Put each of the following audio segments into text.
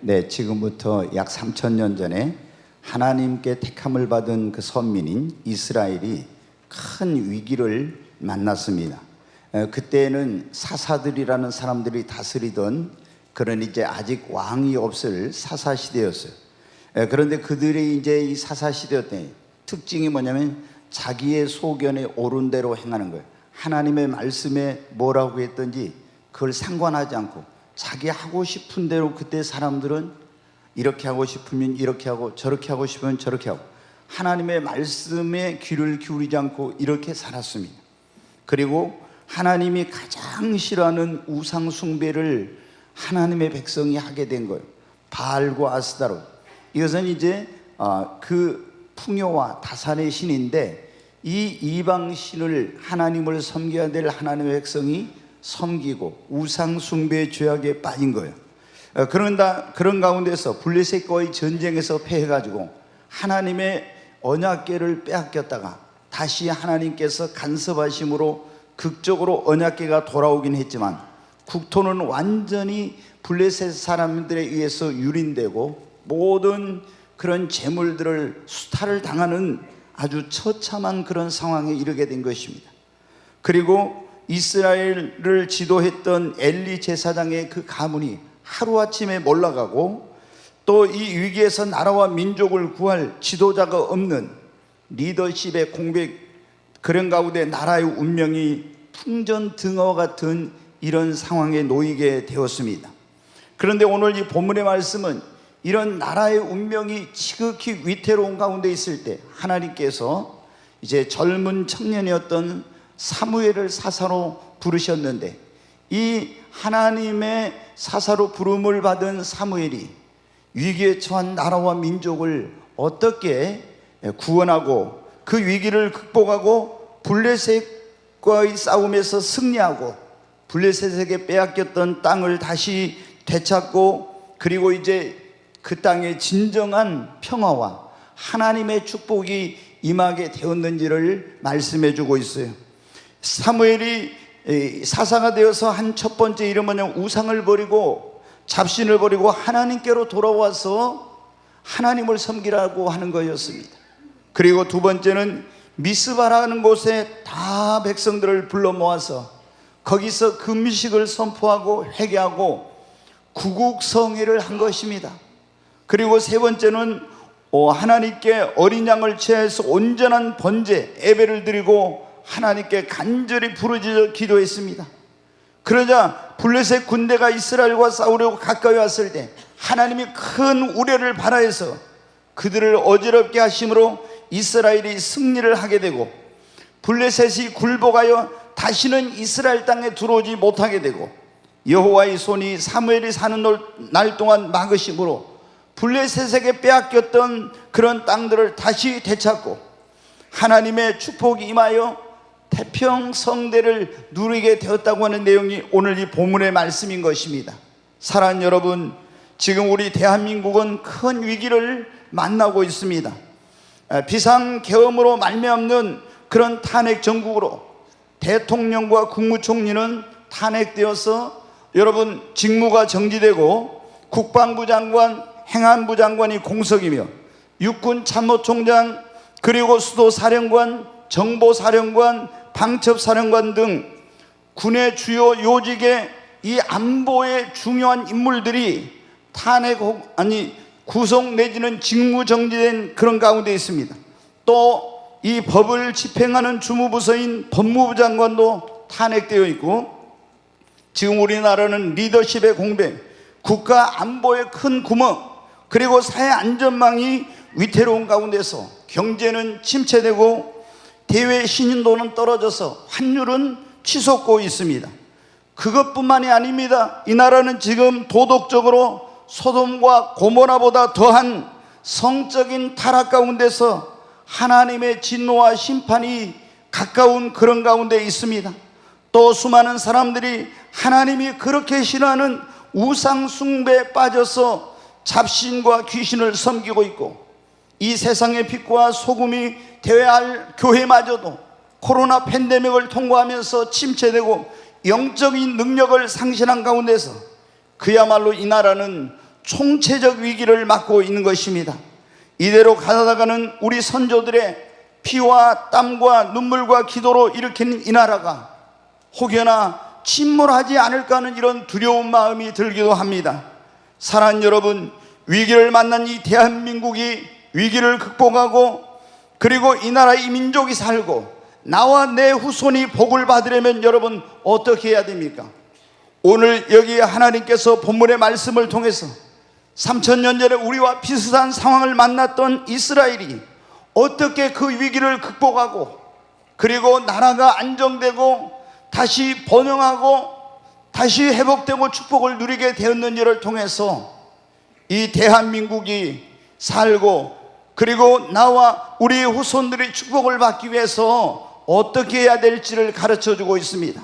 네, 지금부터 약 3000년 전에 하나님께 택함을 받은 그 선민인 이스라엘이 큰 위기를 만났습니다. 그때는 사사들이라는 사람들이 다스리던 그런 이제 아직 왕이 없을 사사 시대였어요. 그런데 그들이 이제 이 사사 시대였더니 특징이 뭐냐면 자기의 소견에 옳은 대로 행하는 거예요. 하나님의 말씀에 뭐라고 했든지 그걸 상관하지 않고 자기 하고 싶은 대로, 그때 사람들은 이렇게 하고 싶으면 이렇게 하고 저렇게 하고 싶으면 저렇게 하고 하나님의 말씀에 귀를 기울이지 않고 이렇게 살았습니다. 그리고 하나님이 가장 싫어하는 우상 숭배를 하나님의 백성이 하게 된 거예요. 바알과 아스타롯. 이것은 이제 그 풍요와 다산의 신인데 이 이방 신을, 하나님을 섬겨야 될 하나님의 백성이 섬기고 우상 숭배의 죄악에 빠진 거예요. 그런 가운데서 블레셋과의 전쟁에서 패해가지고 하나님의 언약궤를 빼앗겼다가 다시 하나님께서 간섭하심으로 극적으로 언약궤가 돌아오긴 했지만 국토는 완전히 블레셋 사람들에 의해서 유린되고 모든 그런 재물들을 수탈을 당하는 아주 처참한 그런 상황에 이르게 된 것입니다. 그리고 이스라엘을 지도했던 엘리 제사장의 그 가문이 하루아침에 몰락하고 또 이 위기에서 나라와 민족을 구할 지도자가 없는 리더십의 공백, 그런 가운데 나라의 운명이 풍전등화와 같은 이런 상황에 놓이게 되었습니다. 그런데 오늘 이 본문의 말씀은 이런 나라의 운명이 지극히 위태로운 가운데 있을 때 하나님께서 이제 젊은 청년이었던 사무엘을 사사로 부르셨는데 이 하나님의 사사로 부름을 받은 사무엘이 위기에 처한 나라와 민족을 어떻게 구원하고 그 위기를 극복하고 블레셋과의 싸움에서 승리하고 블레셋에게 빼앗겼던 땅을 다시 되찾고 그리고 이제 그 땅에 진정한 평화와 하나님의 축복이 임하게 되었는지를 말씀해 주고 있어요. 사무엘이 사사가 되어서 한 첫 번째 일은 뭐냐면 우상을 버리고 잡신을 버리고 하나님께로 돌아와서 하나님을 섬기라고 하는 거였습니다. 그리고 두 번째는 미스바라는 곳에 다 백성들을 불러 모아서 거기서 금식을 선포하고 회개하고 구국성회를 한 것입니다. 그리고 세 번째는 하나님께 어린 양을 취해서 온전한 번제 예배를 드리고 하나님께 간절히 부르짖어 기도했습니다. 그러자 블레셋 군대가 이스라엘과 싸우려고 가까이 왔을 때 하나님이 큰 우레를 발하여서 그들을 어지럽게 하심으로 이스라엘이 승리를 하게 되고 블레셋이 굴복하여 다시는 이스라엘 땅에 들어오지 못하게 되고 여호와의 손이 사무엘이 사는 날 동안 막으심으로 블레셋에게 빼앗겼던 그런 땅들을 다시 되찾고 하나님의 축복이 임하여 태평성대를 누리게 되었다고 하는 내용이 오늘 이 본문의 말씀인 것입니다. 사랑하는 여러분, 지금 우리 대한민국은 큰 위기를 만나고 있습니다. 비상계엄으로 말미암는 그런 탄핵 정국으로 대통령과 국무총리는 탄핵되어서 여러분 직무가 정지되고 국방부 장관, 행안부 장관이 공석이며 육군 참모총장 그리고 수도사령관, 정보사령관, 방첩사령관 등 군의 주요 요직의 이 안보의 중요한 인물들이 구속 내지는 직무정지된 그런 가운데 있습니다. 또 이 법을 집행하는 주무부서인 법무부 장관도 탄핵되어 있고 지금 우리나라는 리더십의 공백, 국가 안보의 큰 구멍, 그리고 사회 안전망이 위태로운 가운데서 경제는 침체되고 대외 신인도는 떨어져서 환율은 치솟고 있습니다. 그것뿐만이 아닙니다. 이 나라는 지금 도덕적으로 소돔과 고모라보다 더한 성적인 타락 가운데서 하나님의 진노와 심판이 가까운 그런 가운데 있습니다. 또 수많은 사람들이 하나님이 그렇게 싫어하는 우상 숭배에 빠져서 잡신과 귀신을 섬기고 있고 이 세상의 빛과 소금이 되어야 할 교회마저도 코로나 팬데믹을 통과하면서 침체되고 영적인 능력을 상실한 가운데서 그야말로 이 나라는 총체적 위기를 맞고 있는 것입니다. 이대로 가다가는 우리 선조들의 피와 땀과 눈물과 기도로 일으킨 이 나라가 혹여나 침몰하지 않을까 하는 이런 두려운 마음이 들기도 합니다. 사랑하는 여러분, 위기를 만난 이 대한민국이 위기를 극복하고 그리고 이 나라 이 민족이 살고 나와 내 후손이 복을 받으려면 여러분 어떻게 해야 됩니까? 오늘 여기 하나님께서 본문의 말씀을 통해서 3000년 전에 우리와 비슷한 상황을 만났던 이스라엘이 어떻게 그 위기를 극복하고 그리고 나라가 안정되고 다시 번영하고 다시 회복되고 축복을 누리게 되었는지를 통해서 이 대한민국이 살고 그리고 나와 우리 후손들이 축복을 받기 위해서 어떻게 해야 될지를 가르쳐주고 있습니다.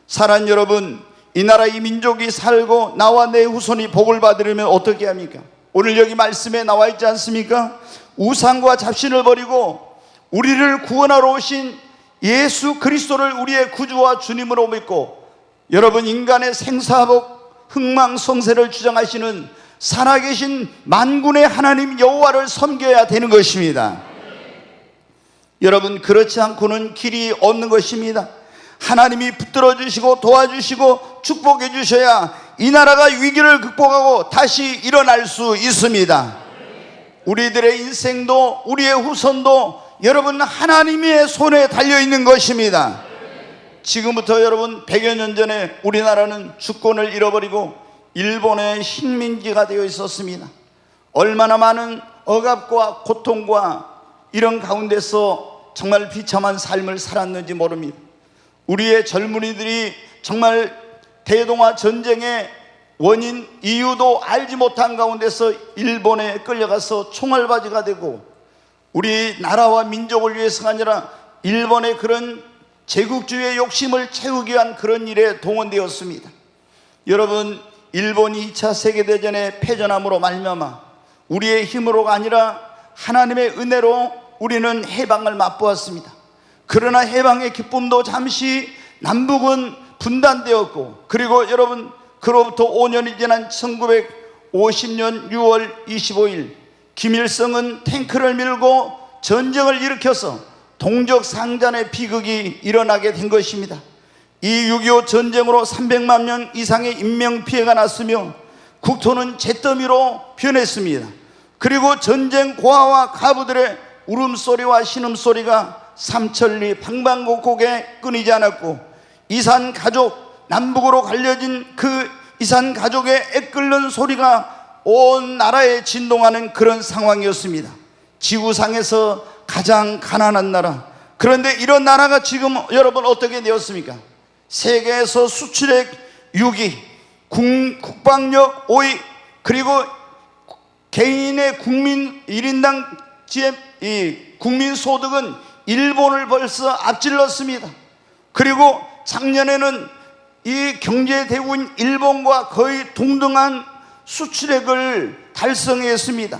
사랑하는 여러분, 이 나라 이 민족이 살고 나와 내 후손이 복을 받으려면 어떻게 합니까? 오늘 여기 말씀에 나와 있지 않습니까? 우상과 잡신을 버리고 우리를 구원하러 오신 예수 그리스도를 우리의 구주와 주님으로 믿고 여러분 인간의 생사복 흥망성쇠를 주장하시는 살아계신 만군의 하나님 여호와를 섬겨야 되는 것입니다. 여러분 그렇지 않고는 길이 없는 것입니다. 하나님이 붙들어 주시고 도와주시고 축복해 주셔야 이 나라가 위기를 극복하고 다시 일어날 수 있습니다. 우리들의 인생도 우리의 후손도 여러분 하나님의 손에 달려있는 것입니다. 지금부터 여러분 100여 년 전에 우리나라는 주권을 잃어버리고 일본의 식민지가 되어 있었습니다. 얼마나 많은 억압과 고통과 이런 가운데서 정말 비참한 삶을 살았는지 모릅니다. 우리의 젊은이들이 정말 대동아 전쟁의 원인 이유도 알지 못한 가운데서 일본에 끌려가서 총알바지가 되고 우리 나라와 민족을 위해서가 아니라 일본의 그런 제국주의의 욕심을 채우기 위한 그런 일에 동원되었습니다. 여러분 일본이 2차 세계대전에 패전함으로 말미암아 우리의 힘으로가 아니라 하나님의 은혜로 우리는 해방을 맛보았습니다. 그러나 해방의 기쁨도 잠시 남북은 분단되었고 그리고 여러분 그로부터 5년이 지난 1950년 6월 25일 김일성은 탱크를 밀고 전쟁을 일으켜서 동족상잔의 비극이 일어나게 된 것입니다. 이 6.25 전쟁으로 300만 명 이상의 인명피해가 났으며 국토는 잿더미로 변했습니다. 그리고 전쟁 고아와 가부들의 울음소리와 신음소리가 삼천리 방방곡곡에 끊이지 않았고 이산 가족 남북으로 갈려진 그 이산 가족의 애끓는 소리가 온 나라에 진동하는 그런 상황이었습니다. 지구상에서 가장 가난한 나라, 그런데 이런 나라가 지금 여러분 어떻게 되었습니까? 세계에서 수출액 6위, 국방력 5위, 그리고 개인의 국민 1인당 이 국민 소득은 일본을 벌써 앞질렀습니다. 그리고 작년에는 이 경제 대국인 일본과 거의 동등한 수출액을 달성했습니다.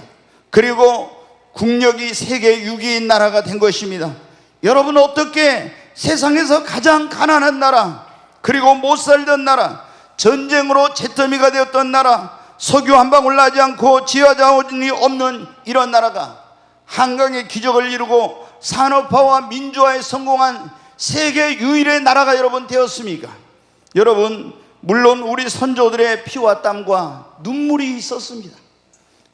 그리고 국력이 세계 6위인 나라가 된 것입니다. 여러분 어떻게 세상에서 가장 가난한 나라, 그리고 못 살던 나라, 전쟁으로 잿더미가 되었던 나라, 석유 한 방울 나지 않고 지하자원이 없는 이런 나라가 한강의 기적을 이루고 산업화와 민주화에 성공한 세계 유일의 나라가 여러분 되었습니까? 여러분 물론 우리 선조들의 피와 땀과 눈물이 있었습니다.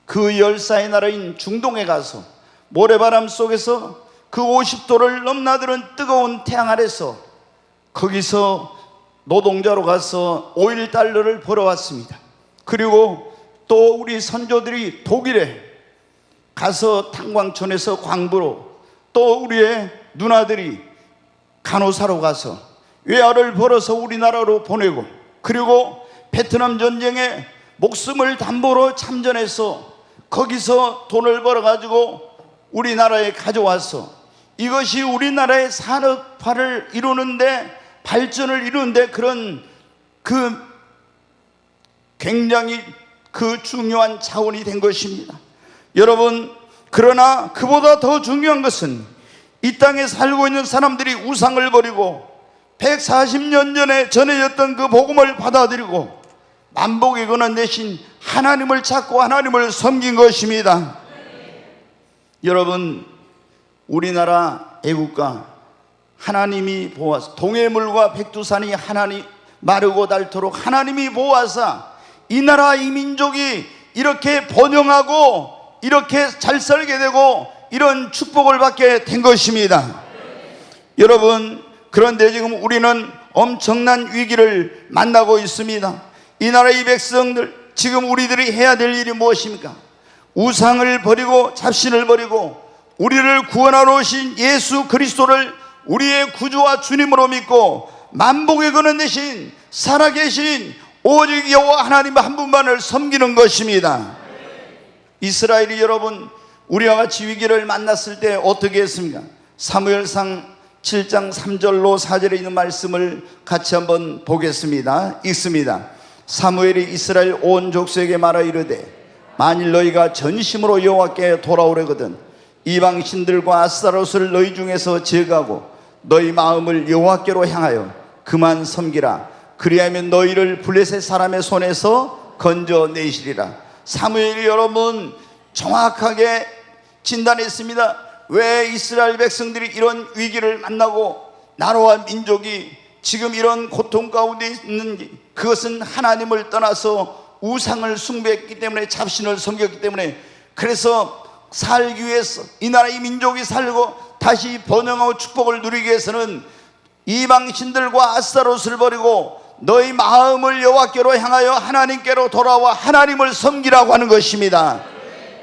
그 열사의 나라인 중동에 가서 모래바람 속에서 그 50도를 넘나드는 뜨거운 태양 아래서 거기서 노동자로 가서 오일 달러를 벌어왔습니다. 그리고 또 우리 선조들이 독일에 가서 탄광촌에서 광부로, 또 우리의 누나들이 간호사로 가서 외화를 벌어서 우리나라로 보내고, 그리고 베트남 전쟁에 목숨을 담보로 참전해서 거기서 돈을 벌어가지고 우리나라에 가져와서 이것이 우리나라의 산업화를 이루는데, 발전을 이루는데 그런 그 굉장히 그 중요한 자원이 된 것입니다. 여러분, 그러나 그보다 더 중요한 것은 이 땅에 살고 있는 사람들이 우상을 버리고 140년 전에 전해졌던 그 복음을 받아들이고 만복의 근원 되신 하나님을 찾고 하나님을 섬긴 것입니다. 여러분, 우리나라 애국가 하나님이 보아서 동해물과 백두산이 하나님 마르고 닳도록 하나님이 보아사 이 나라 이 민족이 이렇게 번영하고 이렇게 잘 살게 되고 이런 축복을 받게 된 것입니다. 여러분, 그런데 지금 우리는 엄청난 위기를 만나고 있습니다. 이 나라의 백성들, 지금 우리들이 해야 될 일이 무엇입니까? 우상을 버리고 잡신을 버리고 우리를 구원하러 오신 예수 그리스도를 우리의 구주와 주님으로 믿고 만복의 근원 되신 살아계신 오직 여호와 하나님 한 분만을 섬기는 것입니다. 이스라엘이 여러분 우리와 같이 위기를 만났을 때 어떻게 했습니까? 사무엘상 7장 3절로 4절에 있는 말씀을 같이 한번 보겠습니다. 읽습니다. 사무엘이 이스라엘 온 족속에게 말하 이르되 만일 너희가 전심으로 여호와께 돌아오려거든 이방 신들과 아스타롯을 너희 중에서 제거하고 너희 마음을 여호와께로 향하여 그만 섬기라. 그리하면 너희를 블레셋 사람의 손에서 건져내시리라. 사무엘이 여러분 정확하게 진단했습니다. 왜 이스라엘 백성들이 이런 위기를 만나고 나라와 민족이 지금 이런 고통 가운데 있는지, 그것은 하나님을 떠나서 우상을 숭배했기 때문에, 잡신을 섬겼기 때문에. 그래서 살기 위해서 이 나라 이 민족이 살고 다시 번영하고 축복을 누리기 위해서는 이방 신들과 아스타롯을 버리고 너희 마음을 여호와께로 향하여 하나님께로 돌아와 하나님을 섬기라고 하는 것입니다.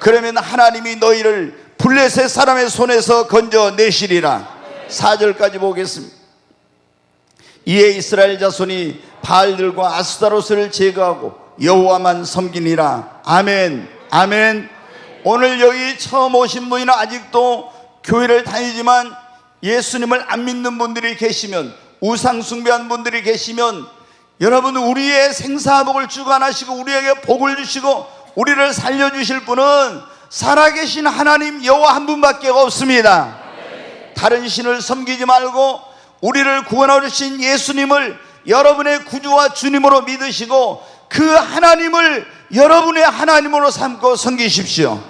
그러면 하나님이 너희를 블레셋 사람의 손에서 건져내시리라. 4절까지 보겠습니다. 이에 이스라엘 자손이 바알들과 아스타롯을 제거하고 여호와만 섬기니라. 아멘, 아멘. 오늘 여기 처음 오신 분이나 아직도 교회를 다니지만 예수님을 안 믿는 분들이 계시면, 우상 숭배한 분들이 계시면, 여러분 우리의 생사복을 주관하시고 우리에게 복을 주시고 우리를 살려주실 분은 살아계신 하나님 여호와 한 분밖에 없습니다. 다른 신을 섬기지 말고 우리를 구원하러 주신 예수님을 여러분의 구주와 주님으로 믿으시고 그 하나님을 여러분의 하나님으로 삼고 섬기십시오.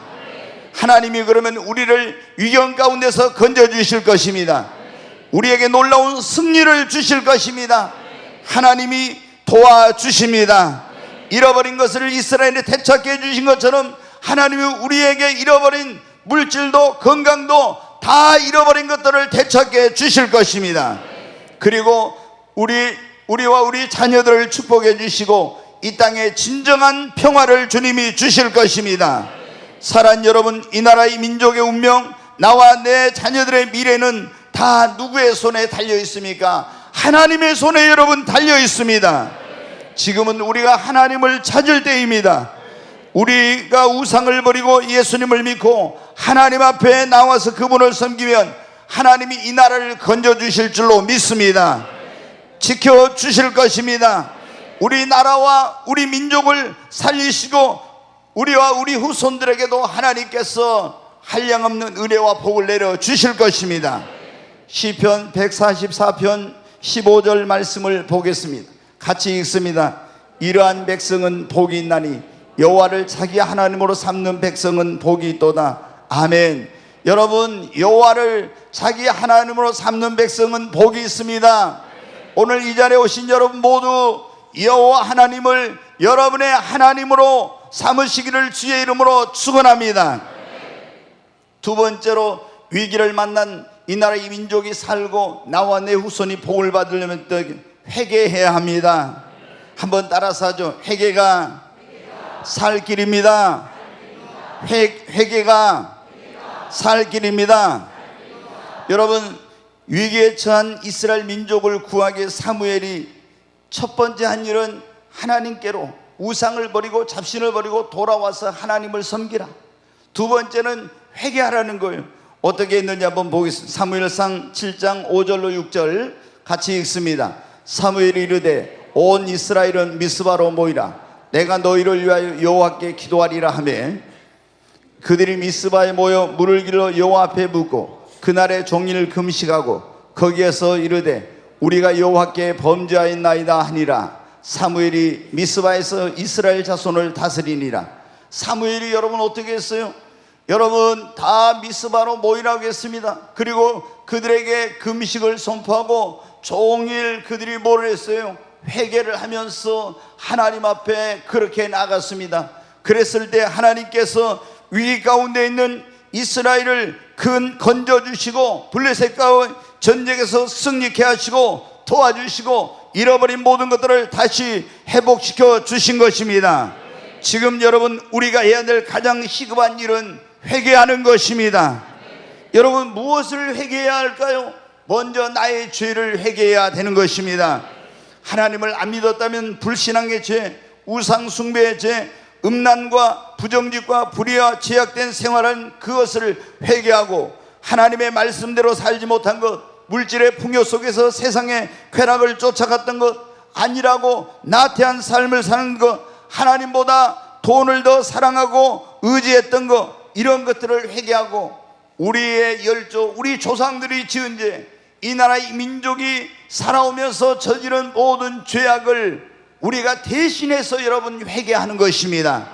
하나님이 그러면 우리를 위경 가운데서 건져주실 것입니다. 우리에게 놀라운 승리를 주실 것입니다. 하나님이 도와주십니다. 잃어버린 것을 이스라엘에 되찾게 해주신 것처럼 하나님이 우리에게 잃어버린 물질도 건강도 다 잃어버린 것들을 되찾게 주실 것입니다. 그리고 우리와 우리 자녀들을 축복해 주시고 이 땅에 진정한 평화를 주님이 주실 것입니다. 사랑하는 여러분, 이 나라의 민족의 운명, 나와 내 자녀들의 미래는 다 누구의 손에 달려 있습니까? 하나님의 손에 여러분 달려 있습니다. 지금은 우리가 하나님을 찾을 때입니다. 우리가 우상을 버리고 예수님을 믿고 하나님 앞에 나와서 그분을 섬기면 하나님이 이 나라를 건져주실 줄로 믿습니다. 지켜주실 것입니다. 우리 나라와 우리 민족을 살리시고 우리와 우리 후손들에게도 하나님께서 한량없는 은혜와 복을 내려주실 것입니다. 시편 144편 15절 말씀을 보겠습니다. 같이 읽습니다. 이러한 백성은 복이 있나니 여호와를 자기 하나님으로 삼는 백성은 복이 있도다. 아멘. 여러분, 여호와를 자기 하나님으로 삼는 백성은 복이 있습니다. 오늘 이 자리에 오신 여러분 모두 여호와 하나님을 여러분의 하나님으로 삼으시기를 주의 이름으로 축원합니다. 두 번째로, 위기를 만난 이 나라 이 민족이 살고 나와 내 후손이 복을 받으려면 회개해야 합니다. 한번 따라서 하죠. 회개가 살 길입니다. 회개가 살 길입니다. 여러분, 위기에 처한 이스라엘 민족을 구하기 위해 사무엘이 첫 번째 한 일은 하나님께로 우상을 버리고 잡신을 버리고 돌아와서 하나님을 섬기라. 두 번째는 회개하라는 거예요. 어떻게 했는지 한번 보겠습니다. 사무엘상 7장 5절로 6절 같이 읽습니다. 사무엘이 이르되 온 이스라엘은 미스바로 모이라. 내가 너희를 위하여 여호와께 기도하리라 하며 그들이 미스바에 모여 물을 길러 여호와 앞에 묻고 그날의 종일 금식하고 거기에서 이르되 우리가 여호와께 범죄하였나이다 하니라. 사무엘이 미스바에서 이스라엘 자손을 다스리니라. 사무엘이 여러분 어떻게 했어요? 여러분 다 미스바로 모이라고 했습니다. 그리고 그들에게 금식을 선포하고 종일 그들이 뭘 했어요? 회개를 하면서 하나님 앞에 그렇게 나갔습니다. 그랬을 때 하나님께서 위기 가운데 있는 이스라엘을 건져주시고 블레셋과의 전쟁에서 승리케 하시고 도와주시고 잃어버린 모든 것들을 다시 회복시켜 주신 것입니다. 지금 여러분 우리가 해야 될 가장 시급한 일은 회개하는 것입니다. 여러분 무엇을 회개해야 할까요? 먼저 나의 죄를 회개해야 되는 것입니다. 하나님을 안 믿었다면 불신앙의 죄, 우상 숭배의 죄, 음란과 부정직과 불의와 제약된 생활은 그것을 회개하고 하나님의 말씀대로 살지 못한 것, 물질의 풍요 속에서 세상의 쾌락을 쫓아갔던 것, 아니라고 나태한 삶을 사는 것, 하나님보다 돈을 더 사랑하고 의지했던 것, 이런 것들을 회개하고 우리의 열조, 우리 조상들이 지은 죄, 이 나라 이 민족이 살아오면서 저지른 모든 죄악을 우리가 대신해서 여러분 회개하는 것입니다.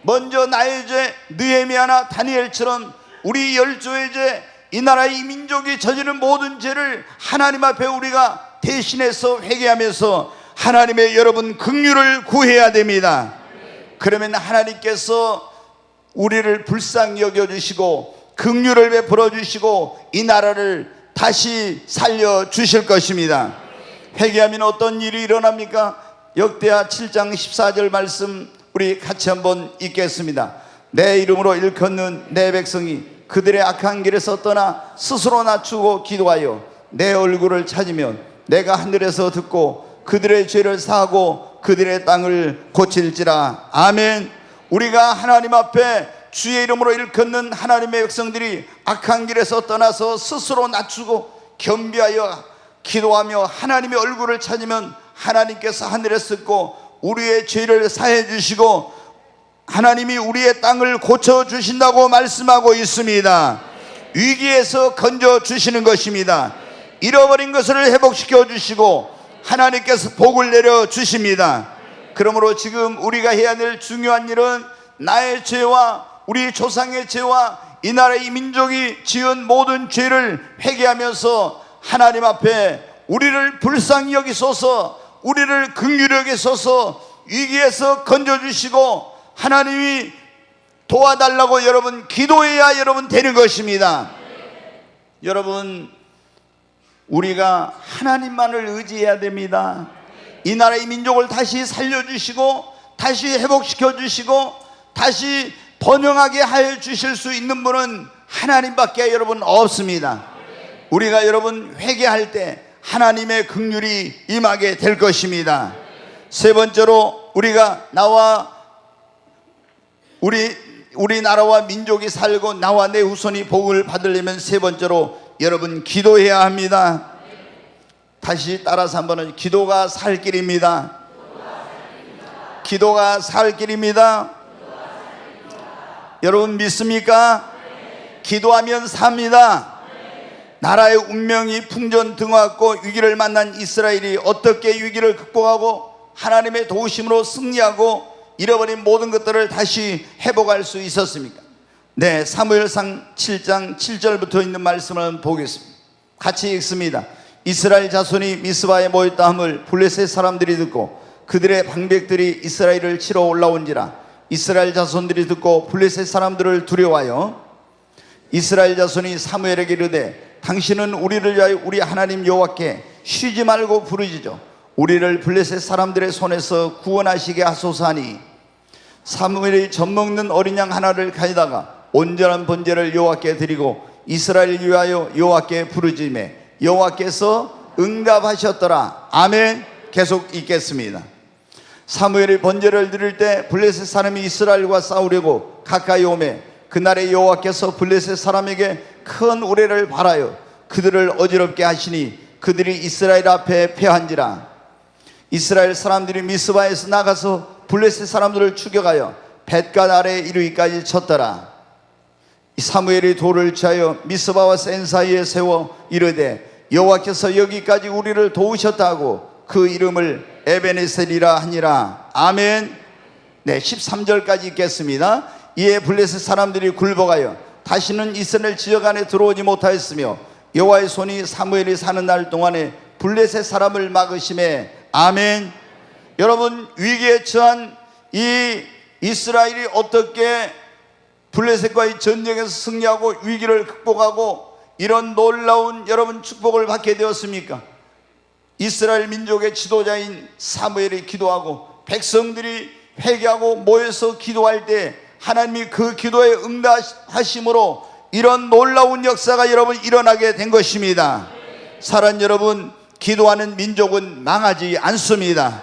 먼저 나의 죄, 느헤미야나 다니엘처럼 우리 열조의 죄, 이 나라 이 민족이 저지른 모든 죄를 하나님 앞에 우리가 대신해서 회개하면서 하나님의 여러분 긍휼을 구해야 됩니다. 그러면 하나님께서 우리를 불쌍히 여겨주시고 긍휼을 베풀어 주시고 이 나라를 다시 살려주실 것입니다. 회개하면 어떤 일이 일어납니까? 역대하 7장 14절 말씀 우리 같이 한번 읽겠습니다. 내 이름으로 일컫는 내 백성이 그들의 악한 길에서 떠나 스스로 낮추고 기도하여 내 얼굴을 찾으면 내가 하늘에서 듣고 그들의 죄를 사하고 그들의 땅을 고칠지라. 아멘. 우리가 하나님 앞에 주의 이름으로 일컫는 하나님의 백성들이 악한 길에서 떠나서 스스로 낮추고 겸비하여 기도하며 하나님의 얼굴을 찾으면 하나님께서 하늘에서 듣고 우리의 죄를 사해 주시고 하나님이 우리의 땅을 고쳐주신다고 말씀하고 있습니다. 위기에서 건져주시는 것입니다. 잃어버린 것을 회복시켜 주시고 하나님께서 복을 내려 주십니다. 그러므로 지금 우리가 해야 될 중요한 일은 나의 죄와 우리 조상의 죄와 이 나라 이 민족이 지은 모든 죄를 회개하면서 하나님 앞에 우리를 불쌍히 여기소서, 우리를 긍휼히 여기소서, 위기에서 건져주시고 하나님이 도와달라고 여러분 기도해야 여러분 되는 것입니다. 여러분 우리가 하나님만을 의지해야 됩니다. 이 나라 이 민족을 다시 살려주시고 다시 회복시켜 주시고 다시 번영하게 하여 주실 수 있는 분은 하나님밖에 여러분 없습니다. 우리가 여러분 회개할 때 하나님의 긍휼이 임하게 될 것입니다. 세 번째로 우리가 우리 나라와 민족이 살고 나와 내 후손이 복을 받으려면 세 번째로 여러분 기도해야 합니다. 다시 따라서 한번 기도가 살 길입니다. 기도가 살 길입니다. 여러분 믿습니까? 기도하면 삽니다. 나라의 운명이 풍전등화했고 위기를 만난 이스라엘이 어떻게 위기를 극복하고 하나님의 도우심으로 승리하고 잃어버린 모든 것들을 다시 회복할 수 있었습니까? 네, 사무엘상 7장 7절부터 있는 말씀을 보겠습니다. 같이 읽습니다. 이스라엘 자손이 미스바에 모였다 함을 블레셋 사람들이 듣고 그들의 방백들이 이스라엘을 치러 올라온지라. 이스라엘 자손들이 듣고 블레셋 사람들을 두려워하여 이스라엘 자손이 사무엘에게 이르되 당신은 우리를 위하여 우리 하나님 여호와께 쉬지 말고 부르짖어 우리를 블레셋 사람들의 손에서 구원하시게 하소서 하니 사무엘이 젖먹는 어린 양 하나를 가져다가 온전한 번제를 여호와께 드리고 이스라엘을 위하여 여호와께 부르짖매 여호와께서 응답하셨더라. 아멘. 계속 읽겠습니다. 사무엘이 번제를 드릴 때 블레셋 사람이 이스라엘과 싸우려고 가까이 오매 그날에 여호와께서 블레셋 사람에게 큰 우레를 발하여 그들을 어지럽게 하시니 그들이 이스라엘 앞에 패한지라. 이스라엘 사람들이 미스바에서 나가서 블레셋 사람들을 추격하여 벳갓 아래에 이르기까지 쳤더라. 사무엘이 돌을 취하여 미스바와 센 사이에 세워 이르되 여호와께서 여기까지 우리를 도우셨다고 그 이름을 에베네셀이라 하니라. 아멘. 네, 13절까지 읽겠습니다. 이에 블레셋 사람들이 굴복하여 다시는 이스라엘 지역 안에 들어오지 못하였으며 여호와의 손이 사무엘이 사는 날 동안에 블레셋 사람을 막으심에. 아멘. 여러분, 위기에 처한 이 이스라엘이 어떻게 블레셋과의 전쟁에서 승리하고 위기를 극복하고 이런 놀라운 여러분 축복을 받게 되었습니까? 이스라엘 민족의 지도자인 사무엘이 기도하고 백성들이 회개하고 모여서 기도할 때 하나님이 그 기도에 응답하심으로 이런 놀라운 역사가 여러분 일어나게 된 것입니다. 사랑하는 여러분, 기도하는 민족은 망하지 않습니다.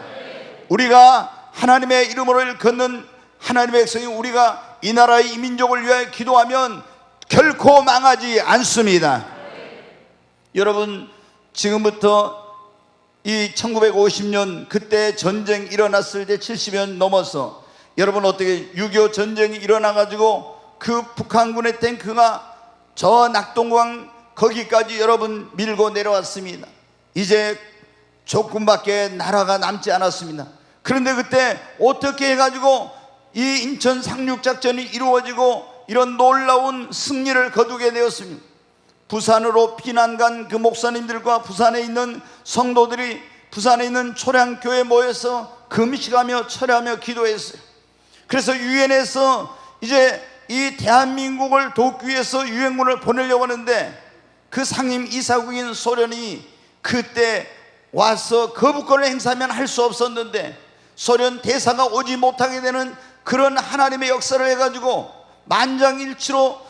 우리가 하나님의 이름으로 걷는 하나님의 백성이 우리가 이 나라의 이 민족을 위하여 기도하면 결코 망하지 않습니다. 여러분, 지금부터 이 1950년 그때 전쟁 일어났을 때 70년 넘어서 여러분 어떻게 6.25 전쟁이 일어나가지고 그 북한군의 탱크가 저 낙동강 거기까지 여러분 밀고 내려왔습니다. 이제 조금밖에 나라가 남지 않았습니다. 그런데 그때 어떻게 해가지고 이 인천 상륙작전이 이루어지고 이런 놀라운 승리를 거두게 되었습니다. 부산으로 피난 간 그 목사님들과 부산에 있는 성도들이 부산에 있는 초량교회에 모여서 금식하며 철회하며 기도했어요. 그래서 유엔에서 이제 이 대한민국을 돕기 위해서 유엔군을 보내려고 하는데 그 상임 이사국인 소련이 그때 와서 거부권을 행사하면 할 수 없었는데 소련 대사가 오지 못하게 되는 그런 하나님의 역사를 해가지고 만장일치로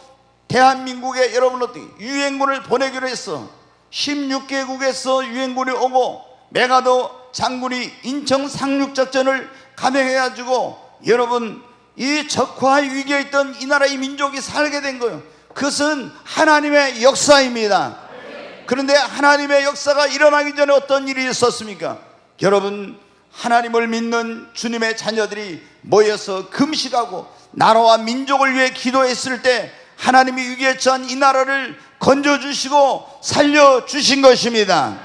대한민국에 여러분 어떻게 유엔군을 보내기로 했어. 16개국에서 유엔군이 오고 메가더 장군이 인천 상륙작전을 감행해가지고 여러분 이 적화의 위기에 있던 이 나라의 민족이 살게 된 거예요. 그것은 하나님의 역사입니다. 그런데 하나님의 역사가 일어나기 전에 어떤 일이 있었습니까? 여러분, 하나님을 믿는 주님의 자녀들이 모여서 금식하고 나라와 민족을 위해 기도했을 때 하나님이 위기에 처한 이 나라를 건져주시고 살려주신 것입니다.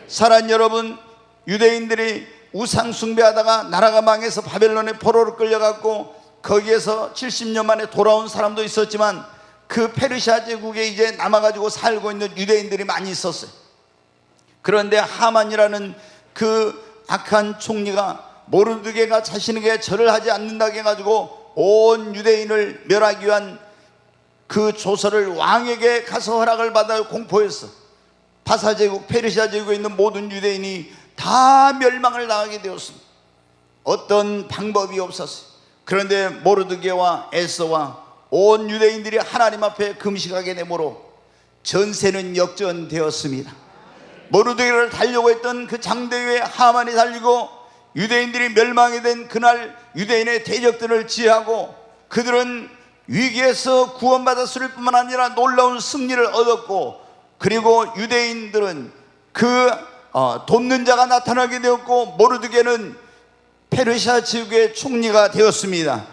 사랑하는 여러분, 유대인들이 우상 숭배하다가 나라가 망해서 바벨론의 포로로 끌려갔고 거기에서 70년 만에 돌아온 사람도 있었지만 그 페르시아 제국에 이제 남아가지고 살고 있는 유대인들이 많이 있었어요. 그런데 하만이라는 그 악한 총리가 모르드게가 자신에게 절을 하지 않는다고 해가지고 온 유대인을 멸하기 위한 그 조서를 왕에게 가서 허락을 받아 공포했어. 바사 제국, 페르시아 제국에 있는 모든 유대인이 다 멸망을 당하게 되었습니다. 어떤 방법이 없었어요. 그런데 모르드게와 에스더와 온 유대인들이 하나님 앞에 금식하게 되므로 전세는 역전되었습니다. 모르드게를 달려고 했던 그 장대위에 하만이 달리고 유대인들이 멸망이 된 그날 유대인의 대적들을 지휘하고 그들은 위기에서 구원받았을 뿐만 아니라 놀라운 승리를 얻었고 그리고 유대인들은 그 돕는 자가 나타나게 되었고 모르드게는 페르시아 제국의 총리가 되었습니다.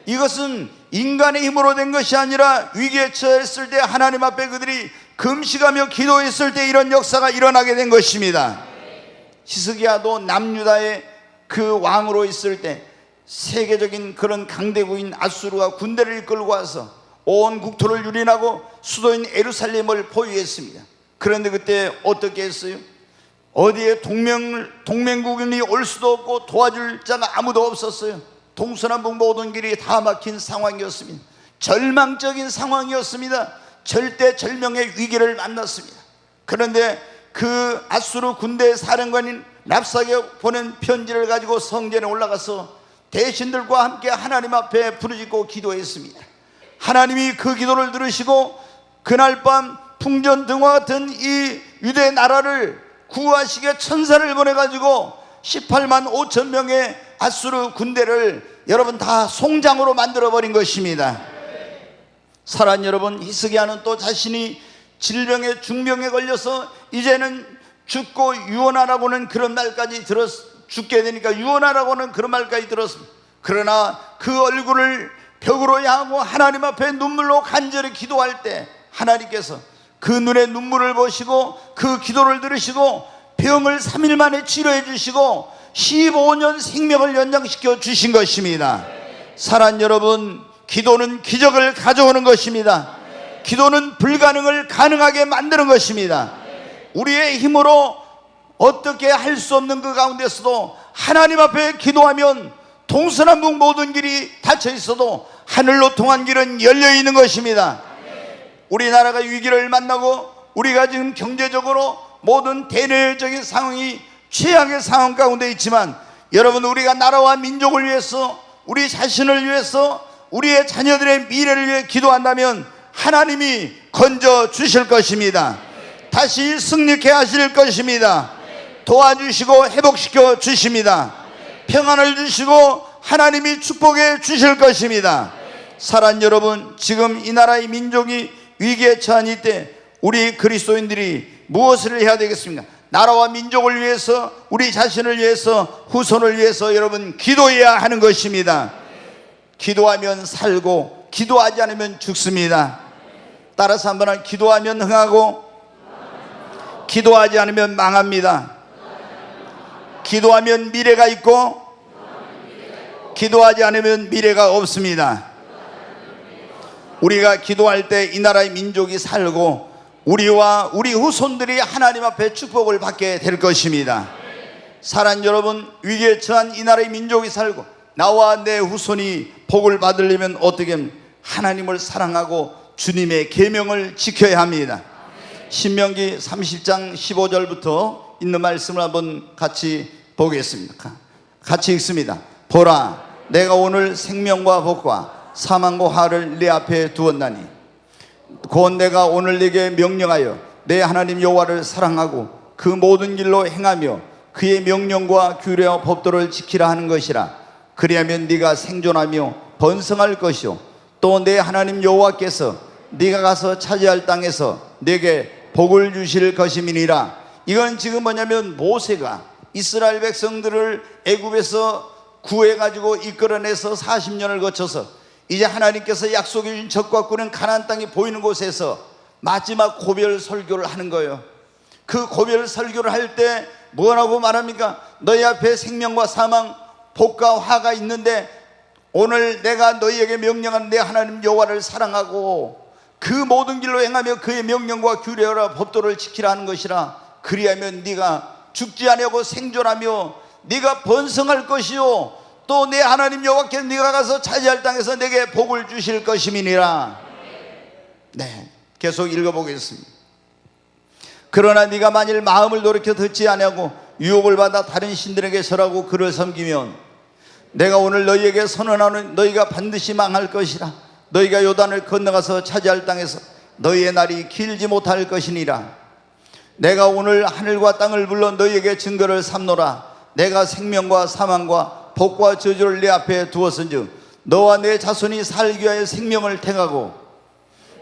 이것은 인간의 힘으로 된 것이 아니라 위기에 처했을 때 하나님 앞에 그들이 금식하며 기도했을 때 이런 역사가 일어나게 된 것입니다. 히스기야도 남유다의 그 왕으로 있을 때 세계적인 그런 강대국인 아수르가 군대를 이끌고 와서 온 국토를 유린하고 수도인 예루살렘을 포위했습니다. 그런데 그때 어떻게 했어요? 어디에 동맹국인이 올 수도 없고 도와줄 자가 아무도 없었어요. 동서남북 모든 길이 다 막힌 상황이었습니다. 절망적인 상황이었습니다. 절대절명의 위기를 만났습니다. 그런데 그 아수르 군대 사령관인 랍사게 보낸 편지를 가지고 성전에 올라가서 대신들과 함께 하나님 앞에 부르짖고 기도했습니다. 하나님이 그 기도를 들으시고 그날 밤 풍전등화 같은 이 유대 나라를 구하시게 천사를 보내가지고 18만 5천 명의 아수르 군대를 여러분 다 송장으로 만들어버린 것입니다. 사랑하는 여러분, 히스기야는 또 자신이 질병에 중병에 걸려서 이제는 죽고 유언하라고는 그런 말까지 죽게 되니까 유언하라고는 그런 말까지 들었습니다. 그러나 그 얼굴을 벽으로 향하고 하나님 앞에 눈물로 간절히 기도할 때 하나님께서 그 눈에 눈물을 보시고 그 기도를 들으시고 병을 3일 만에 치료해 주시고 15년 생명을 연장시켜 주신 것입니다. 사랑하는 여러분, 기도는 기적을 가져오는 것입니다. 기도는 불가능을 가능하게 만드는 것입니다. 우리의 힘으로 어떻게 할 수 없는 그 가운데서도 하나님 앞에 기도하면 동서남북 모든 길이 닫혀 있어도 하늘로 통한 길은 열려 있는 것입니다. 우리나라가 위기를 만나고 우리가 지금 경제적으로 모든 대내적인 상황이 최악의 상황 가운데 있지만, 여러분, 우리가 나라와 민족을 위해서, 우리 자신을 위해서, 우리의 자녀들의 미래를 위해 기도한다면 하나님이 건져 주실 것입니다. 다시 승리케 하실 것입니다. 도와주시고 회복시켜 주십니다. 평안을 주시고 하나님이 축복해 주실 것입니다. 사랑하는 여러분, 지금 이 나라의 민족이 위기에 처한 이때 우리 그리스도인들이 무엇을 해야 되겠습니까? 나라와 민족을 위해서, 우리 자신을 위해서, 후손을 위해서 여러분 기도해야 하는 것입니다. 기도하면 살고 기도하지 않으면 죽습니다. 따라서 한번 기도하면 흥하고 기도하지 않으면 망합니다. 기도하면 미래가 있고 기도하지 않으면 미래가 없습니다. 우리가 기도할 때 이 나라의 민족이 살고 우리와 우리 후손들이 하나님 앞에 축복을 받게 될 것입니다. 사랑하는 여러분, 위기에 처한 이 나라의 민족이 살고 나와 내 후손이 복을 받으려면 어떻게 하면 하나님을 사랑하고 주님의 계명을 지켜야 합니다. 신명기 30장 15절부터 있는 말씀을 한번 같이 보겠습니다. 같이 읽습니다. 보라, 내가 오늘 생명과 복과 사망과 화를 내 앞에 두었나니 곧 내가 오늘 네게 명령하여 내 하나님 여호와를 사랑하고 그 모든 길로 행하며 그의 명령과 규례와 법도를 지키라 하는 것이라. 그리하면 네가 생존하며 번성할 것이요 또 내 하나님 여호와께서 네가 가서 차지할 땅에서 네게 복을 주실 것임이니라. 이건 지금 뭐냐면 모세가 이스라엘 백성들을 애굽에서 구해가지고 이끌어내서 40년을 거쳐서 이제 하나님께서 약속해 주신 적과 꾸는 가나안 땅이 보이는 곳에서 마지막 고별 설교를 하는 거예요. 그 고별 설교를 할 때 뭐라고 말합니까? 너희 앞에 생명과 사망, 복과 화가 있는데 오늘 내가 너희에게 명령한 내 하나님 여호와를 사랑하고 그 모든 길로 행하며 그의 명령과 규례와 법도를 지키라 하는 것이라. 그리하면 네가 죽지 아니하고 생존하며 네가 번성할 것이요 또 내 하나님 여호와께서 네가 가서 차지할 땅에서 내게 복을 주실 것임이니라. 네, 계속 읽어보겠습니다. 그러나 네가 만일 마음을 돌이켜 듣지 아니하고 유혹을 받아 다른 신들에게 절하고 그를 섬기면 내가 오늘 너희에게 선언하는 너희가 반드시 망할 것이라. 너희가 요단을 건너가서 차지할 땅에서 너희의 날이 길지 못할 것이니라. 내가 오늘 하늘과 땅을 불러 너희에게 증거를 삼노라. 내가 생명과 사망과 복과 저주를 내 앞에 두었은즉 너와 내 자손이 살기 위하여 생명을 택하고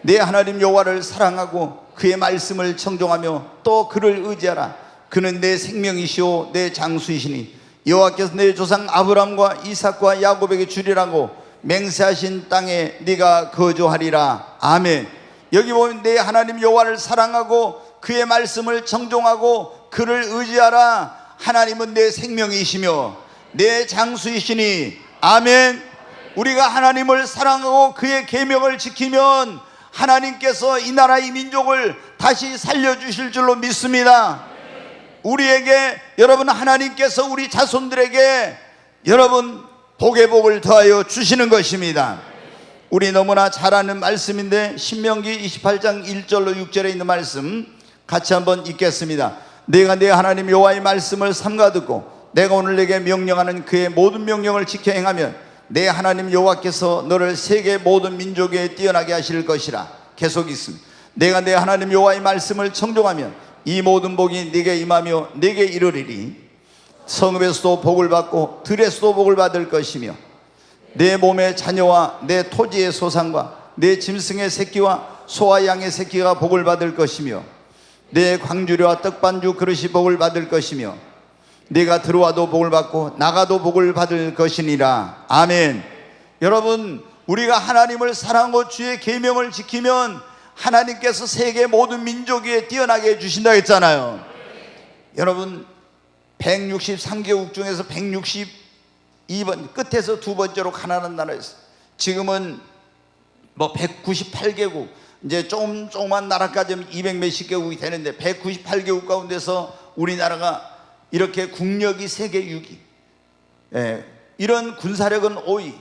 내 하나님 여호와를 사랑하고 그의 말씀을 청종하며 또 그를 의지하라. 그는 내 생명이시오 내 장수이시니 여호와께서 내 조상 아브람과 이삭과 야곱에게 주리라고 맹세하신 땅에 네가 거주하리라. 아멘. 여기 보면 내 하나님 여호와를 사랑하고 그의 말씀을 청종하고 그를 의지하라. 하나님은 내 생명이시며 내 장수이시니. 아멘. 우리가 하나님을 사랑하고 그의 계명을 지키면 하나님께서 이 나라의 민족을 다시 살려주실 줄로 믿습니다. 우리에게 여러분 하나님께서 우리 자손들에게 여러분 복의 복을 더하여 주시는 것입니다. 우리 너무나 잘 아는 말씀인데 신명기 28장 1절로 6절에 있는 말씀 같이 한번 읽겠습니다. 내가 내 하나님 여호와의 말씀을 삼가 듣고 내가 오늘 내게 명령하는 그의 모든 명령을 지켜 행하면 내 하나님 여호와께서 너를 세계 모든 민족에 뛰어나게 하실 것이라. 계속 있습니다. 내가 내 하나님 여호와의 말씀을 청종하면 이 모든 복이 네게 임하며 네게 이르리니 성읍에서도 복을 받고 들에서도 복을 받을 것이며 내 몸의 자녀와 내 토지의 소산과 내 짐승의 새끼와 소와 양의 새끼가 복을 받을 것이며 내 광주리와 떡반주 그릇이 복을 받을 것이며 네가 들어와도 복을 받고 나가도 복을 받을 것이니라. 아멘. 여러분, 우리가 하나님을 사랑하고 주의 계명을 지키면 하나님께서 세계 모든 민족 위에 뛰어나게 해주신다 했잖아요. 여러분 163개국 중에서 162번 끝에서 두 번째로 가난한 나라였어요. 지금은 뭐 198개국, 이제 조그만 나라까지 하면 200몇십 개국이 되는데 198개국 가운데서 우리나라가 이렇게 국력이 세계 6위, 이런 군사력은 5위,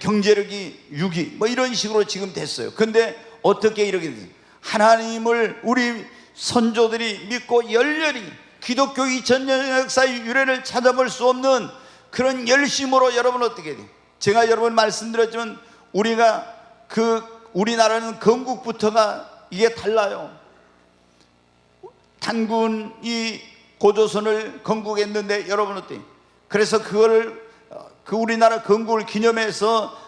경제력이 6위, 뭐 이런 식으로 지금 됐어요. 근데 어떻게 이렇게 됐어요? 하나님을 우리 선조들이 믿고 열렬히 기독교 2000년 역사의 유래를 찾아볼 수 없는 그런 열심으로 여러분 어떻게 돼요? 제가 여러분 말씀드렸지만 우리나라는 건국부터가 이게 달라요. 단군이 고조선을 건국했는데 여러분 어때요? 그래서 그거를 우리나라 건국을 기념해서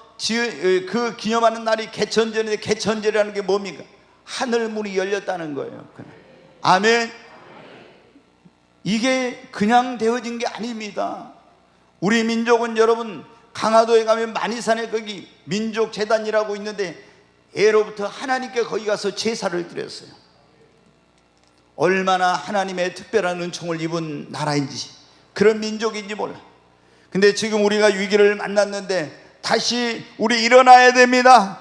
그 기념하는 날이 개천절인데, 개천절이라는 게 뭡니까? 하늘 문이 열렸다는 거예요. 아멘. 이게 그냥 되어진 게 아닙니다. 우리 민족은 여러분 강화도에 가면 만이산에 거기 민족재단이라고 있는데 예로부터 하나님께 거기 가서 제사를 드렸어요. 얼마나 하나님의 특별한 은총을 입은 나라인지, 그런 민족인지 몰라. 근데 지금 우리가 위기를 만났는데 다시 우리 일어나야 됩니다.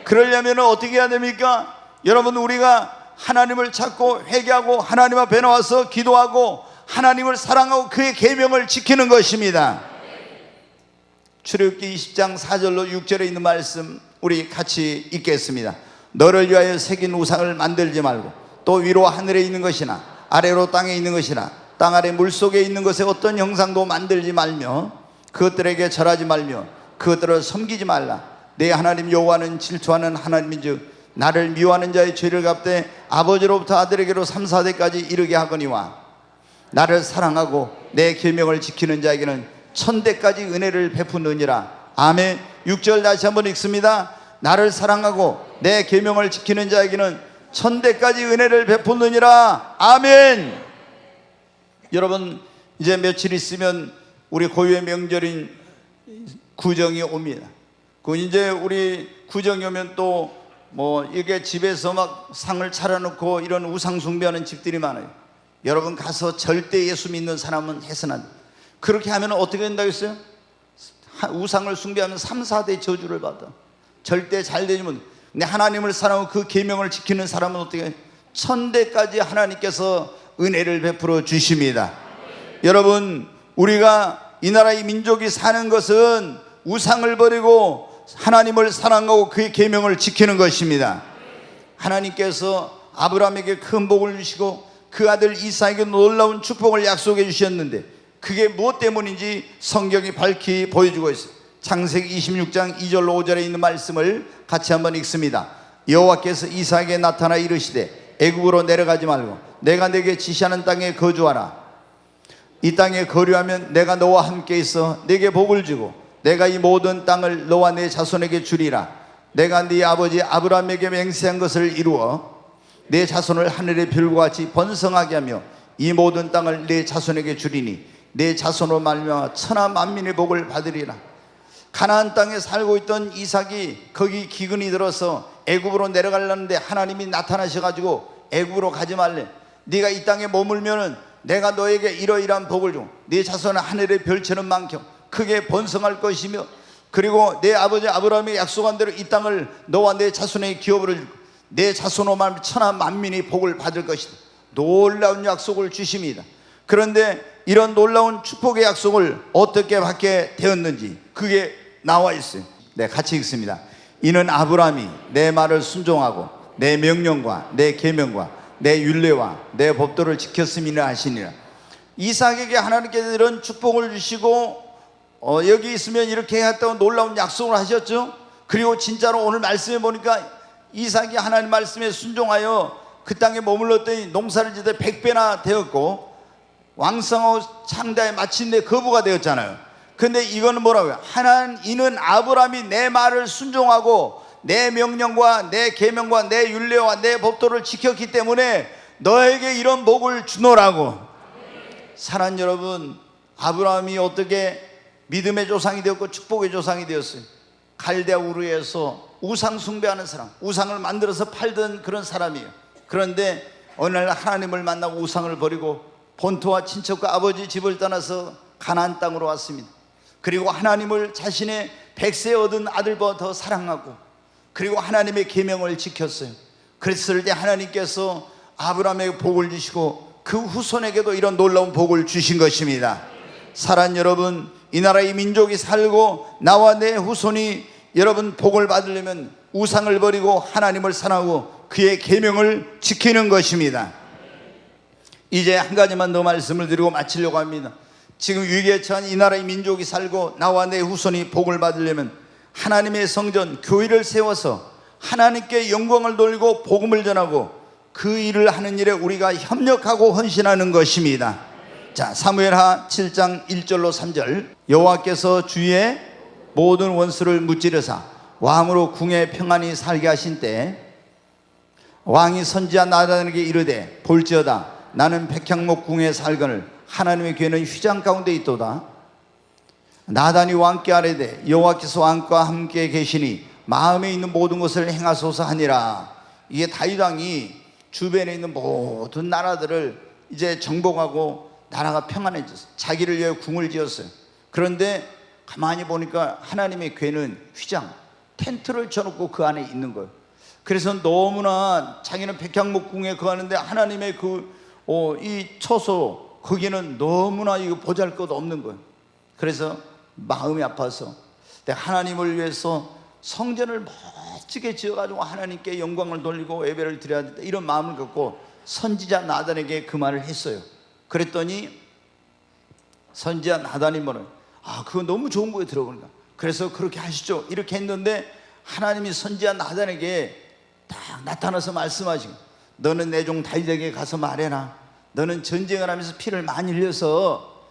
그러려면 어떻게 해야 됩니까? 여러분, 우리가 하나님을 찾고 회개하고 하나님 앞에 나와서 기도하고 하나님을 사랑하고 그의 계명을 지키는 것입니다. 출애굽기 20장 4절로 6절에 있는 말씀 우리 같이 읽겠습니다. 너를 위하여 새긴 우상을 만들지 말고 또 위로 하늘에 있는 것이나 아래로 땅에 있는 것이나 땅 아래 물속에 있는 것에 어떤 형상도 만들지 말며 그것들에게 절하지 말며 그것들을 섬기지 말라. 내 하나님 여호와는 질투하는 하나님인즉 나를 미워하는 자의 죄를 갚되 아버지로부터 아들에게로 3, 4대까지 이르게 하거니와 나를 사랑하고 내 계명을 지키는 자에게는 1000대까지 은혜를 베푸느니라. 아멘. 6절 다시 한번 읽습니다. 나를 사랑하고 내 계명을 지키는 자에게는 1000대까지 은혜를 베푸느니라. 아멘. 여러분, 이제 며칠 있으면 우리 고유의 명절인 구정이 옵니다. 그 이제 우리 구정이 오면 또 뭐 이게 집에서 막 상을 차려놓고 이런 우상 숭배하는 집들이 많아요. 여러분 가서 절대 예수 믿는 사람은 해서는 안 돼요. 그렇게 하면 어떻게 된다고 했어요? 우상을 숭배하면 3, 4대 저주를 받아. 절대 잘 되지만, 근데 하나님을 사랑하고 그 계명을 지키는 사람은 어떻게 해요? 1000대까지 하나님께서 은혜를 베풀어 주십니다. 여러분, 우리가 이 나라의 민족이 사는 것은 우상을 버리고 하나님을 사랑하고 그의 계명을 지키는 것입니다. 하나님께서 아브라함에게 큰 복을 주시고 그 아들 이삭에게 놀라운 축복을 약속해 주셨는데 그게 무엇 때문인지 성경이 밝히 보여주고 있어요. 창세기 26장 2절로 5절에 있는 말씀을 같이 한번 읽습니다. 여호와께서 이삭에게 나타나 이르시되 애굽으로 내려가지 말고 내가 내게 지시하는 땅에 거주하라. 이 땅에 거류하면 내가 너와 함께 있어 내게 복을 주고 내가 이 모든 땅을 너와 내 자손에게 주리라. 내가 네 아버지 아브라함에게 맹세한 것을 이루어 내 자손을 하늘의 별과 같이 번성하게 하며 이 모든 땅을 내 자손에게 주리니 내 자손으로 말미암아 천하 만민의 복을 받으리라. 가나안 땅에 살고 있던 이삭이 거기 기근이 들어서 애굽으로 내려가려는데 하나님이 나타나셔가지고 애굽으로 가지 말래. 네가 이 땅에 머물면은 내가 너에게 이러이러한 복을 주고 네 자손은 하늘의 별처럼 많겨 크게 번성할 것이며 그리고 내 아버지 아브라함이 약속한 대로 이 땅을 너와 내 자손에게 기업으로 줄 내 자손으로 말하면 천하 만민이 복을 받을 것이다. 놀라운 약속을 주십니다. 그런데 이런 놀라운 축복의 약속을 어떻게 받게 되었는지 그게 나와 있어요. 네, 같이 읽습니다. 이는 아브라함이 내 말을 순종하고 내 명령과 내 계명과 내 율례와 내 법도를 지켰음이라 하시니라. 이삭에게 하나님께서 이런 축복을 주시고 여기 있으면 이렇게 했다고 놀라운 약속을 하셨죠. 그리고 진짜로 오늘 말씀해 보니까 이삭이 하나님 말씀에 순종하여 그 땅에 머물렀더니 농사를 지되 100배나 되었고 왕성하고 창대에 마침내 거부가 되었잖아요. 근데 이거는 뭐라고요? 이는 아브라함이 내 말을 순종하고 내 명령과 내 계명과 내 율례와 내 법도를 지켰기 때문에 너에게 이런 복을 주노라고. 사랑하는 여러분, 아브라함이 어떻게 믿음의 조상이 되었고 축복의 조상이 되었어요? 갈대아 우르에서 우상 숭배하는 사람, 우상을 만들어서 팔던 그런 사람이에요. 그런데 어느 날 하나님을 만나고 우상을 버리고 본토와 친척과 아버지 집을 떠나서 가나안 땅으로 왔습니다. 그리고 하나님을 자신의 백세 얻은 아들보다 더 사랑하고, 그리고 하나님의 계명을 지켰어요. 그랬을 때 하나님께서 아브라함에게 복을 주시고 그 후손에게도 이런 놀라운 복을 주신 것입니다. 사랑하는 여러분, 이 나라의 민족이 살고 나와 내 후손이 여러분 복을 받으려면 우상을 버리고 하나님을 사랑하고 그의 계명을 지키는 것입니다. 이제 한 가지만 더 말씀을 드리고 마치려고 합니다. 지금 위기에 처한 이 나라의 민족이 살고 나와 내 후손이 복을 받으려면 하나님의 성전, 교회를 세워서 하나님께 영광을 돌리고 복음을 전하고 그 일을 하는 일에 우리가 협력하고 헌신하는 것입니다. 자, 사무엘하 7장 1절로 3절. 여호와께서 주의 모든 원수를 무찌르사 왕으로 궁에 평안히 살게 하신 때 왕이 선지자 나단에게 이르되 볼지어다 나는 백향목 궁에 살거늘 하나님의 괴는 휘장 가운데 있도다. 나단이 왕께 아뢰되 여호와께서 왕과 함께 계시니 마음에 있는 모든 것을 행하소서 하니라. 이게 다윗 왕이 주변에 있는 모든 나라들을 이제 정복하고 나라가 평안해졌어요. 자기를 위해 궁을 지었어요. 그런데 가만히 보니까 하나님의 괴는 휘장, 텐트를 쳐놓고 그 안에 있는 거예요. 그래서 너무나 자기는 백향목 궁에 거하는데 하나님의 이 처소 거기는 너무나 이거 보잘것 없는 거예요. 그래서 마음이 아파서 하나님을 위해서 성전을 멋지게 지어가지고 하나님께 영광을 돌리고 예배를 드려야 된다 이런 마음을 갖고 선지자 나단에게 그 말을 했어요. 그랬더니 선지자 나단이 뭐는 그거 너무 좋은 거에 들어보니까 그래서 그렇게 하시죠 이렇게 했는데 하나님이 선지자 나단에게 딱 나타나서 말씀하시고 너는 내 종 다윗에게 가서 말해라. 너는 전쟁을 하면서 피를 많이 흘려서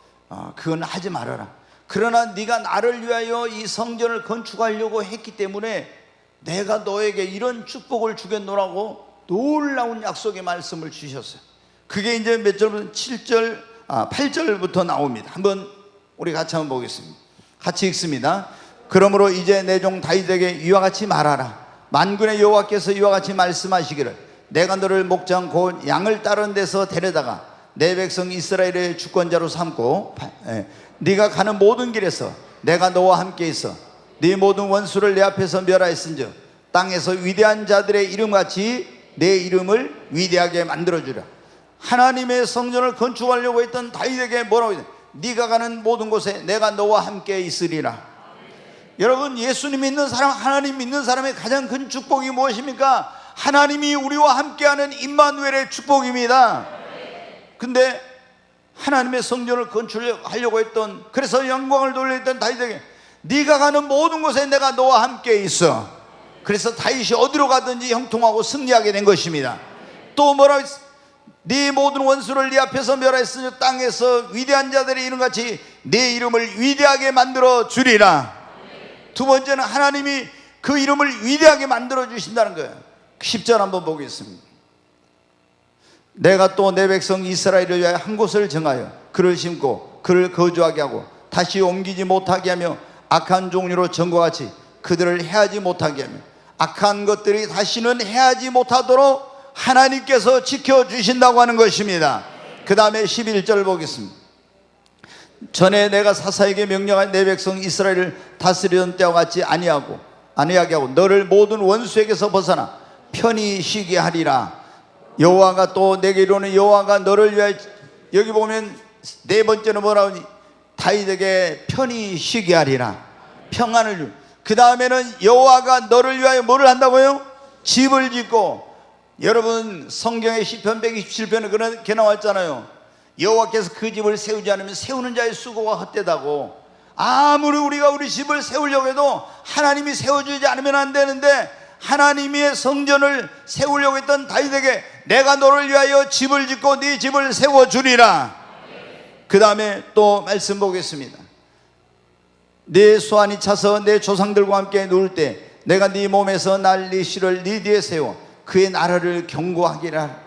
그건 하지 말아라. 그러나 네가 나를 위하여 이 성전을 건축하려고 했기 때문에 내가 너에게 이런 축복을 주겠노라고 놀라운 약속의 말씀을 주셨어요. 그게 이제 몇 절부터 8절부터 나옵니다. 한번 우리 같이 한번 보겠습니다. 같이 읽습니다. 그러므로 이제 내 종 다윗에게 이와 같이 말하라. 만군의 여호와께서 이와 같이 말씀하시기를 내가 너를 목장 곧 양을 따르는 데서 데려다가 내 백성 이스라엘의 주권자로 삼고 네가 가는 모든 길에서 내가 너와 함께 있어 네 모든 원수를 내 앞에서 멸하였은즉 땅에서 위대한 자들의 이름같이 내 이름을 위대하게 만들어주라. 하나님의 성전을 건축하려고 했던 다윗에게 뭐라고 했냐? 네가 가는 모든 곳에 내가 너와 함께 있으리라. 여러분, 예수님 믿는 사람, 하나님 믿는 사람의 가장 큰 축복이 무엇입니까? 하나님이 우리와 함께하는 임마누엘의 축복입니다. 근데 하나님의 성전을 건축하려고 했던, 그래서 영광을 돌렸던 다윗에게 네가 가는 모든 곳에 내가 너와 함께 있어. 그래서 다윗이 어디로 가든지 형통하고 승리하게 된 것입니다. 또 뭐라고 했어? 네 모든 원수를 네 앞에서 멸하였으니 땅에서 위대한 자들의 이름같이 내 이름을 위대하게 만들어 주리라. 두 번째는 하나님이 그 이름을 위대하게 만들어 주신다는 거예요. 10절 한번 보겠습니다. 내가 또 내 백성 이스라엘을 위하여 한 곳을 정하여 그를 심고 그를 거주하게 하고 다시 옮기지 못하게 하며 악한 종류로 전과 같이 그들을 해하지 못하게 하며 악한 것들이 다시는 해하지 못하도록 하나님께서 지켜주신다고 하는 것입니다. 그 다음에 11절 보겠습니다. 전에 내가 사사에게 명령한 내 백성 이스라엘을 다스리던 때와 같이 아니하게 하고 너를 모든 원수에게서 벗어나 편히 쉬게 하리라. 여호와가 또 내게 이르노니 여호와가 너를 위하여, 여기 보면 네 번째는 뭐라고 하니? 다윗에게 편히 쉬게 하리라. 평안을 주. 그 다음에는 여호와가 너를 위하여 뭐를 한다고요? 집을 짓고. 여러분, 성경의 시편 127편에 그렇게 나왔잖아요. 여호와께서 그 집을 세우지 않으면 세우는 자의 수고가 헛되다고. 아무리 우리가 우리 집을 세우려고 해도 하나님이 세워주지 않으면 안 되는데, 하나님의 성전을 세우려고 했던 다윗에게 내가 너를 위하여 집을 짓고 네 집을 세워주리라. 그 다음에 또 말씀 보겠습니다. 내 소환이 차서 내 조상들과 함께 누울 때 내가 네 몸에서 네 씨를 네 뒤에 세워 그의 나라를 견고하게 하라.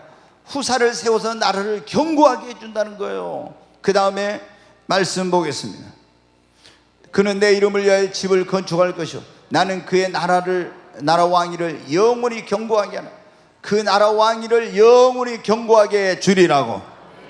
후사를 세워서 나라를 견고하게 해준다는 거예요. 그 다음에 말씀 보겠습니다. 그는 내 이름을 위하여 집을 건축할 것이요 나는 그의 나라 왕위를 영원히 견고하게 하라. 그 나라 왕위를 영원히 견고하게 주리라고.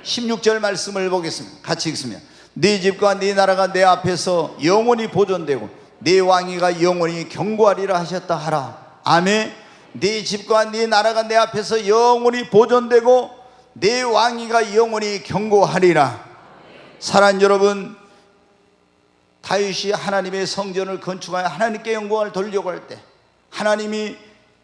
16절 말씀을 보겠습니다. 같이 읽습니다. 네 집과 네 나라가 내 앞에서 영원히 보존되고 네 왕위가 영원히 경고하리라 하셨다 하라. 아멘. 네 집과 네 나라가 내 앞에서 영원히 보존되고 네 왕위가 영원히 경고하리라. 사랑하는 여러분, 다윗이 하나님의 성전을 건축하여 하나님께 영광을 돌리려고 할 때 하나님이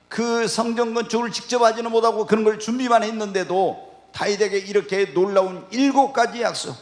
그 성전 건축을 직접 하지는 못하고 그런 걸 준비만 했는데도 다윗에게 이렇게 놀라운 7가지 약속.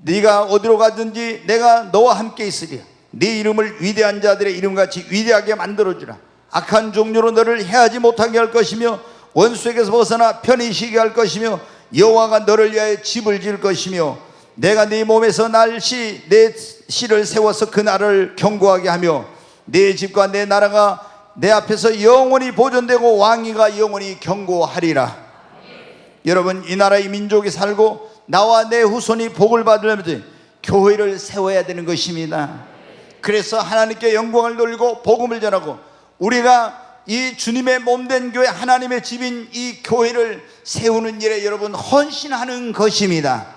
네가 어디로 가든지 내가 너와 함께 있으리라. 네 이름을 위대한 자들의 이름같이 위대하게 만들어주라. 악한 종류로 너를 해하지 못하게 할 것이며 원수에게서 벗어나 편히 쉬게 할 것이며 여호와가 너를 위하여 집을 지을 것이며 내가 네 몸에서 내 씨를 세워서 그 나라를 견고하게 하며 네 집과 내 나라가 내 앞에서 영원히 보존되고 왕위가 영원히 견고하리라. 여러분, 이 나라의 민족이 살고 나와 내 후손이 복을 받으려면 교회를 세워야 되는 것입니다. 그래서 하나님께 영광을 돌리고 복음을 전하고 우리가 이 주님의 몸된 교회, 하나님의 집인 이 교회를 세우는 일에 여러분 헌신하는 것입니다.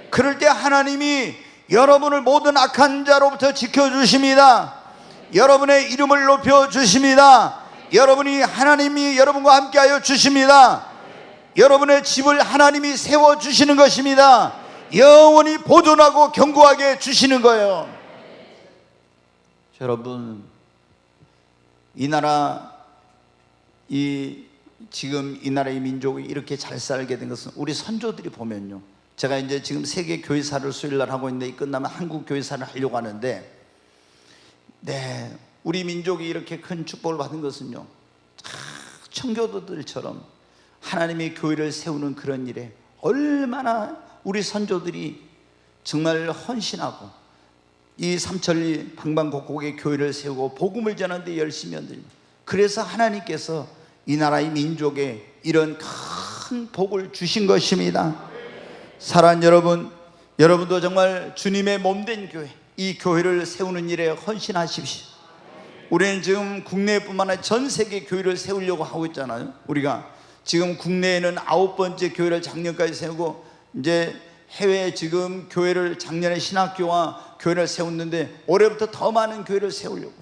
그럴 때 하나님이 여러분을 모든 악한 자로부터 지켜주십니다. 여러분의 이름을 높여주십니다. 하나님이 여러분과 함께하여 주십니다. 여러분의 집을 하나님이 세워주시는 것입니다. 영원히 보존하고 견고하게 주시는 거예요. 여러분, 이 나라, 지금 이 나라의 민족이 이렇게 잘 살게 된 것은 우리 선조들이 보면요, 제가 이제 지금 세계 교회사를 수요일날 하고 있는데 이 끝나면 한국 교회사를 하려고 하는데, 네, 우리 민족이 이렇게 큰 축복을 받은 것은요, 청교도들처럼 하나님의 교회를 세우는 그런 일에 얼마나 우리 선조들이 정말 헌신하고 이 삼천리 방방곡곡의 교회를 세우고 복음을 전하는 데 열심히 한들, 그래서 하나님께서 이 나라의 민족에 이런 큰 복을 주신 것입니다. 사랑하는 여러분, 여러분도 정말 주님의 몸된 교회, 이 교회를 세우는 일에 헌신하십시오. 우리는 지금 국내뿐만 아니라 전 세계 교회를 세우려고 하고 있잖아요. 우리가 지금 국내에는 9번째 교회를 작년까지 세우고 이제 해외에 지금 교회를 작년에 신학교와 교회를 세웠는데 올해부터 더 많은 교회를 세우려고,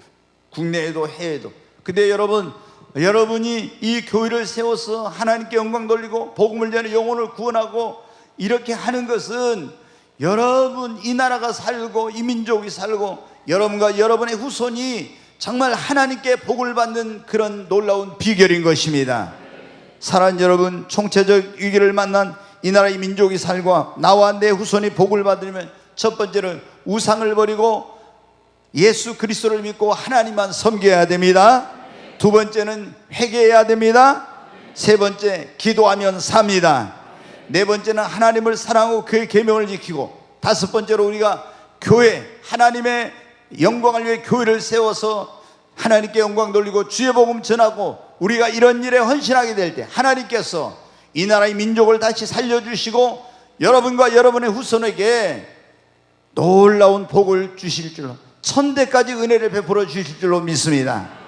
국내에도 해외에도. 근데 여러분이 이 교회를 세워서 하나님께 영광 돌리고 복음을 전해 영혼을 구원하고 이렇게 하는 것은 여러분, 이 나라가 살고 이 민족이 살고 여러분과 여러분의 후손이 정말 하나님께 복을 받는 그런 놀라운 비결인 것입니다. 사랑하는 여러분, 총체적 위기를 만난 이 나라의 민족이 살고 나와 내 후손이 복을 받으려면 첫 번째는 우상을 버리고 예수 그리스도를 믿고 하나님만 섬겨야 됩니다. 두 번째는 회개해야 됩니다. 세 번째, 기도하면 삽니다. 네 번째는 하나님을 사랑하고 그의 계명을 지키고, 다섯 번째로 우리가 교회, 하나님의 영광을 위해 교회를 세워서 하나님께 영광 돌리고 주의 복음 전하고 우리가 이런 일에 헌신하게 될 때 하나님께서 이 나라의 민족을 다시 살려주시고 여러분과 여러분의 후손에게 놀라운 복을 주실 줄로, 천대까지 은혜를 베풀어 주실 줄로 믿습니다.